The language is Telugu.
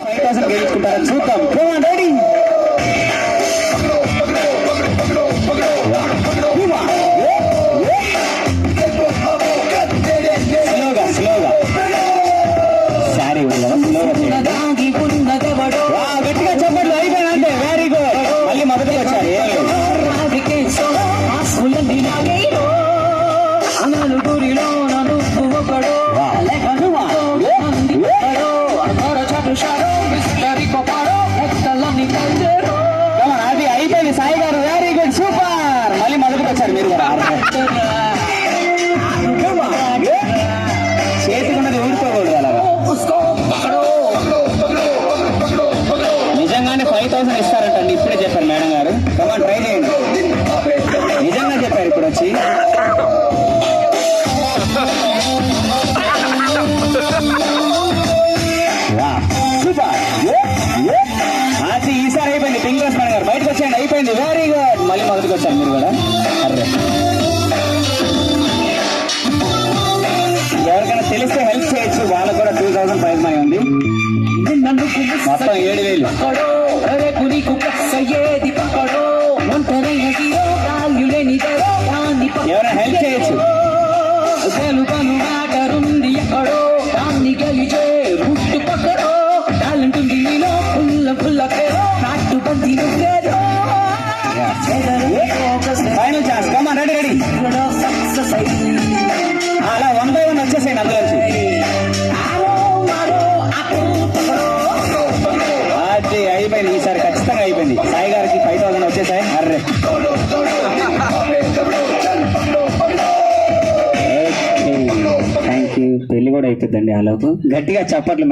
5,000 గెలుచుకుంటారా చూద్దాం. రెడీ స్లోగా సారీ గట్టిగా చెప్పండి. అయిపోయినా అంటే వెరీ గుడ్. మళ్ళీ మొదటికి వచ్చారు. అది అయిపోయింది. సాయి గారు వెరీ గుడ్, సూపర్. మళ్ళీ మొదటికి వచ్చారు మీరు కూడా. చేతికున్నది ఊడిపోకూడదు అలాగా. నిజంగానే 5,000 ఇస్తారంటండి. ఇప్పుడే చెప్పారు మేడం గారు. కమాన్ ట్రై చేయండి. నిజంగా చెప్పారు ఇప్పుడు వచ్చి. అది ఈసారి అయిపోయింది. పింగర్స్ మేడం గారు బయటకు వచ్చేయండి. అయిపోయింది. Very good. మళ్ళీ మొదటికి వచ్చారు మీరు కూడా. అర్రే ఎవరికైనా తెలిస్తే హెల్ప్ చేయొచ్చు. వాళ్ళకు కూడా 2,000 ప్రైజ్ మనీ ఉంది. మొత్తం 7,000. ఎవరైనా హెల్ప్ చేయొచ్చు. Final chance. Come on ready ready. అలా 1 by 1 వచ్చేసేయండి అందులోంచి. అది అయిపోయింది. ఈసారి ఖచ్చితంగా అయిపోయింది. సాయి గారికి 5,000 వచ్చేసాయి. Array thank you. పెళ్లి కూడా అయిపోద్దండి. అలాగూ గట్టిగా చప్పట్లు.